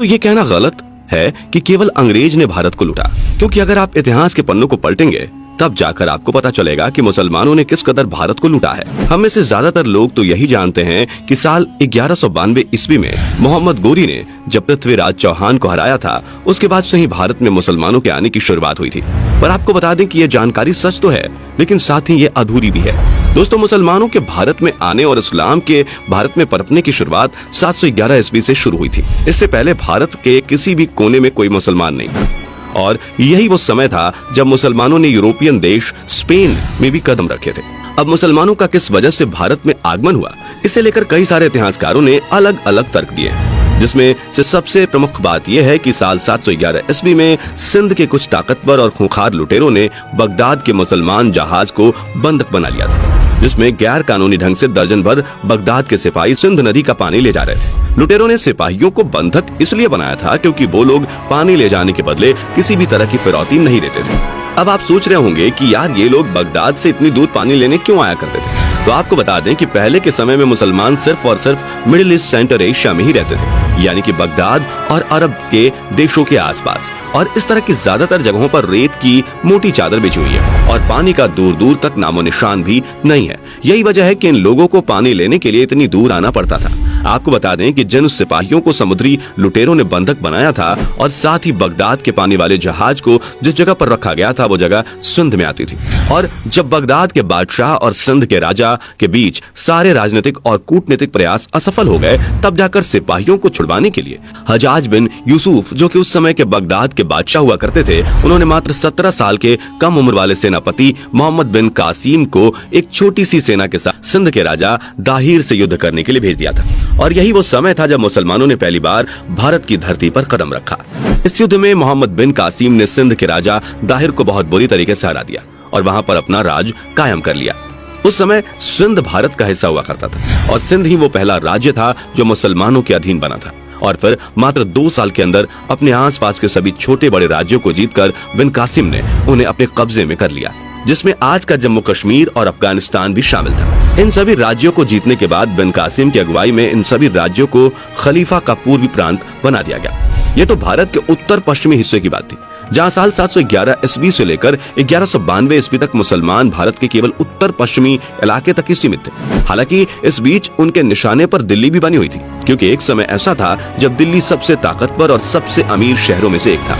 तो ये कहना गलत है कि केवल अंग्रेज ने भारत को लूटा, क्योंकि अगर आप इतिहास के पन्नों को पलटेंगे तब जाकर आपको पता चलेगा कि मुसलमानों ने किस कदर भारत को लूटा है। हम में से ज्यादातर लोग तो यही जानते हैं कि साल 1192 ईस्वी में मोहम्मद गोरी ने जब पृथ्वीराज चौहान को हराया था, उसके बाद से ही भारत में मुसलमानों के आने की शुरुआत हुई थी। पर आपको बता दें कि ये जानकारी सच तो है, लेकिन साथ ही ये अधूरी भी है। दोस्तों, मुसलमानों के भारत में आने और इस्लाम के भारत में पनपने की शुरुआत 711 ईस्वी से शुरू हुई थी। इससे पहले भारत के किसी भी कोने में कोई मुसलमान नहीं था, और यही वो समय था जब मुसलमानों ने यूरोपियन देश स्पेन में भी कदम रखे थे। अब मुसलमानों का किस वजह से भारत में आगमन हुआ, इसे लेकर कई सारे इतिहासकारों ने अलग अलग तर्क दिए हैं, जिसमें से सबसे प्रमुख बात यह है कि साल 711 ईस्वी में सिंध के कुछ ताकतवर और खूंखार लुटेरों ने बगदाद के मुसलमान जहाज को बंधक बना लिया था, जिसमें गैर कानूनी ढंग से दर्जन भर बगदाद के सिपाही सिंध नदी का पानी ले जा रहे थे। लुटेरों ने सिपाहियों को बंधक इसलिए बनाया था क्योंकि वो लोग पानी ले जाने के बदले किसी भी तरह की फिरौती नहीं देते थे। अब आप सोच रहे होंगे कि यार ये लोग बगदाद से इतनी दूर पानी लेने क्यों आया करते थे। तो आपको बता दें कि पहले के समय में मुसलमान सिर्फ और सिर्फ मिडिल ईस्ट सेंटर एशिया में ही रहते थे, यानी कि बगदाद और अरब के देशों के आसपास, और इस तरह की ज्यादातर जगहों पर रेत की मोटी चादर बिछी हुई है और पानी का दूर दूर तक नामो निशान भी नहीं है। यही वजह है कि इन लोगों को पानी लेने के लिए इतनी दूर आना पड़ता था। आपको बता दें कि जिन सिपाहियों को समुद्री लुटेरों ने बंधक बनाया था और साथ ही बगदाद के पानी वाले जहाज को जिस जगह पर रखा गया था वो जगह सिंध में आती थी, और जब बगदाद के बादशाह और सिंध के राजा के बीच सारे राजनीतिक और कूटनीतिक प्रयास असफल हो गए, तब जाकर सिपाहियों को छुड़वाने के लिए हजाज बिन यूसुफ, जो कि उस समय के बगदाद के बादशाह हुआ करते थे, उन्होंने मात्र 17 साल के कम उम्र वाले सेनापति मोहम्मद बिन कासिम को एक छोटी सी सेना के साथ सिंध के राजा दाहिर से युद्ध करने के लिए भेज दिया था। और यही वो समय था जब मुसलमानों ने पहली बार भारत की धरती पर कदम रखा। इस युद्ध में मोहम्मद बिन कासिम ने सिंध के राजा दाहिर को बहुत बुरी तरीके से हरा दिया और वहां पर अपना राज कायम कर लिया। उस समय सिंध भारत का हिस्सा हुआ करता था और सिंध ही वो पहला राज्य था जो मुसलमानों के अधीन बना था। और फिर मात्र 2 साल के अंदर अपने आसपास के सभी छोटे बड़े राज्यों को जीतकर बिन कासिम ने उन्हें अपने कब्जे में कर लिया, जिसमें आज का जम्मू कश्मीर और अफगानिस्तान भी शामिल था। इन सभी राज्यों को जीतने के बाद बिन कासिम की अगुवाई में इन सभी राज्यों को खलीफा का पूर्वी प्रांत बना दिया गया। ये तो भारत के उत्तर पश्चिमी हिस्से की बात थी, जहां साल 711 ईस्वी से लेकर 1192 ईस्वी तक मुसलमान भारत के केवल उत्तर पश्चिमी इलाके तक ही सीमित थे। हालांकि इस बीच उनके निशाने पर दिल्ली भी बनी हुई थी, क्योंकि एक समय ऐसा था जब दिल्ली सबसे ताकतवर और सबसे अमीर शहरों में से एक था।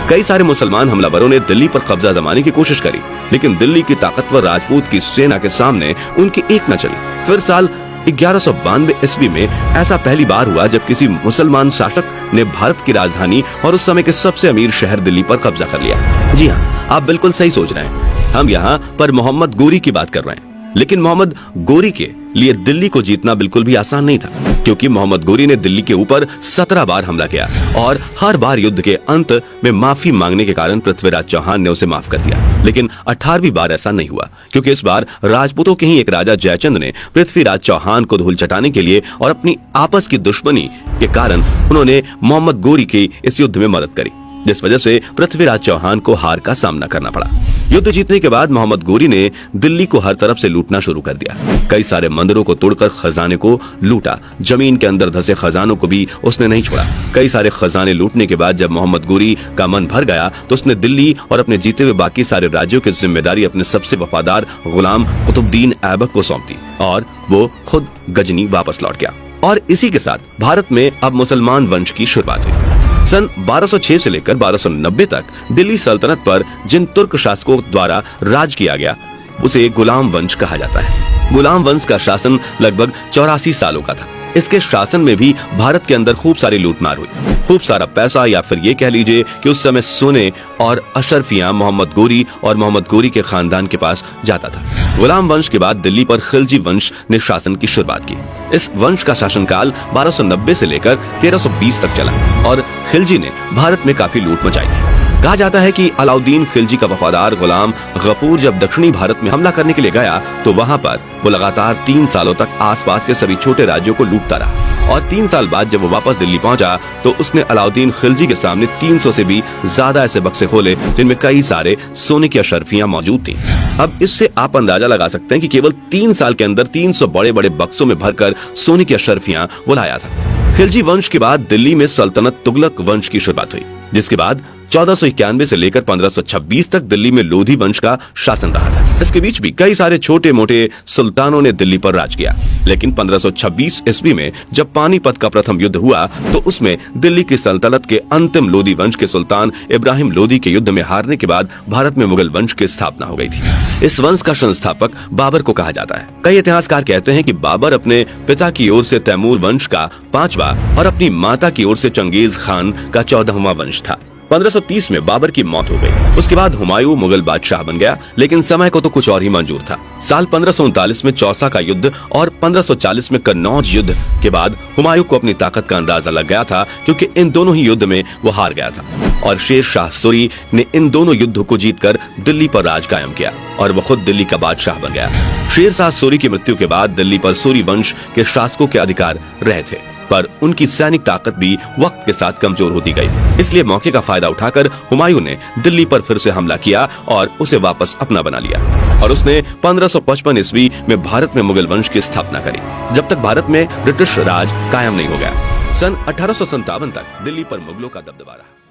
कई सारे मुसलमान हमलावरों ने दिल्ली पर कब्जा जमाने की कोशिश करी, लेकिन दिल्ली की ताकतवर राजपूत की सेना के सामने उनकी एक न चली। फिर साल 1192 ईस्वी में ऐसा पहली बार हुआ जब किसी मुसलमान शासक ने भारत की राजधानी और उस समय के सबसे अमीर शहर दिल्ली पर कब्जा कर लिया। जी हाँ, आप बिल्कुल सही सोच रहे हैं, हम यहाँ पर मोहम्मद गोरी की बात कर रहे हैं। लेकिन मोहम्मद गोरी के लिए दिल्ली को जीतना बिल्कुल भी आसान नहीं था, क्योंकि मोहम्मद गोरी ने दिल्ली के ऊपर 17 बार हमला किया और हर बार युद्ध के अंत में माफी मांगने के कारण पृथ्वीराज चौहान ने उसे माफ कर दिया। लेकिन 18वीं बार ऐसा नहीं हुआ, क्योंकि इस बार राजपूतों के ही एक राजा जयचंद ने पृथ्वीराज चौहान को धूल चटाने के लिए और अपनी आपस की दुश्मनी के कारण उन्होंने मोहम्मद गोरी की इस युद्ध में मदद करी, जिस वजह से पृथ्वीराज चौहान को हार का सामना करना पड़ा। युद्ध जीतने के बाद मोहम्मद गोरी ने दिल्ली को हर तरफ से लूटना शुरू कर दिया। कई सारे मंदिरों को तोड़कर खजाने को लूटा, जमीन के अंदर धंसे खजानों को भी उसने नहीं छोड़ा। कई सारे खजाने लूटने के बाद जब मोहम्मद गोरी का मन भर गया तो उसने दिल्ली और अपने जीते हुए बाकी सारे राज्यों की जिम्मेदारी अपने सबसे वफादार गुलाम कुतुबुद्दीन ऐबक को सौंप दी और वो खुद गजनी वापस लौट गया। और इसी के साथ भारत में अब मुसलमान वंश की शुरुआत हुई। सन 1206 से लेकर 1290 तक दिल्ली सल्तनत पर जिन तुर्क शासकों द्वारा राज किया गया उसे गुलाम वंश कहा जाता है। गुलाम वंश का शासन लगभग 84 सालों का था। इसके शासन में भी भारत के अंदर खूब सारी लूटमार हुई, खूब सारा पैसा या फिर ये कह लीजिए कि उस समय सोने और अशरफियां मोहम्मद गोरी और मोहम्मद गोरी के खानदान के पास जाता था। गुलाम वंश के बाद दिल्ली पर खिलजी वंश ने शासन की शुरुआत की। इस वंश का शासनकाल 1290 से लेकर 1320 तक चला और खिलजी ने भारत में काफी लूट मचाई थी। कहा जाता है कि अलाउद्दीन खिलजी का वफादार गुलाम गफूर जब दक्षिणी भारत में हमला करने के लिए गया तो वहां पर वो लगातार 3 सालों तक आसपास के सभी छोटे राज्यों को लूटता रहा और 3 साल बाद जब वो वापस दिल्ली पहुंचा तो उसने अलाउद्दीन खिलजी के सामने 300 से भी ज्यादा ऐसे बक्से खोले जिनमें कई सारे सोने की अशरफियां मौजूद थी। अब इससे आप अंदाजा लगा सकते हैं कि केवल 3 साल के अंदर 300 बड़े बड़े बक्सों में भरकर सोने की अशरफियां वो लाया था। खिलजी वंश के बाद दिल्ली में सल्तनत तुगलक वंश की शुरुआत हुई, जिसके बाद 1491 से लेकर 1526 तक दिल्ली में लोधी वंश का शासन रहा था। इसके बीच भी कई सारे छोटे मोटे सुल्तानों ने दिल्ली पर राज किया, लेकिन 1526 ईस्वी में जब पानीपत का प्रथम युद्ध हुआ तो उसमें दिल्ली की सल्तनत के अंतिम लोधी वंश के सुल्तान इब्राहिम लोधी के युद्ध में हारने के बाद भारत में मुगल वंश की स्थापना हो गई थी। इस वंश का संस्थापक बाबर को कहा जाता है। कई इतिहासकार कहते हैं कि बाबर अपने पिता की ओर से तैमूर वंश का 5वां और अपनी माता की ओर से चंगेज खान का 14वां वंश था। 1530 में बाबर की मौत हो गई। उसके बाद हुमायूं मुगल बादशाह बन गया, लेकिन समय को तो कुछ और ही मंजूर था। साल 1539 में चौसा का युद्ध और 1540 में कन्नौज युद्ध के बाद हुमायूं को अपनी ताकत का अंदाजा लग गया था, क्योंकि इन दोनों ही युद्ध में वो हार गया था और शेर शाह सूरी ने इन दोनों युद्धों को जीतकर दिल्ली पर राज कायम किया और वो खुद दिल्ली का बादशाह बन गया। शेर शाह सूरी की मृत्यु के बाद दिल्ली पर सूरी वंश के शासकों के अधिकार रहे थे, पर उनकी सैनिक ताकत भी वक्त के साथ कमजोर होती गई। इसलिए मौके का फायदा उठाकर हुमायूं ने दिल्ली पर फिर से हमला किया और उसे वापस अपना बना लिया और उसने 1555 ईस्वी में भारत में मुगल वंश की स्थापना करी, जब तक भारत में ब्रिटिश राज कायम नहीं हो गया। सन 1857 तक दिल्ली पर मुगलों का दबदबा रहा।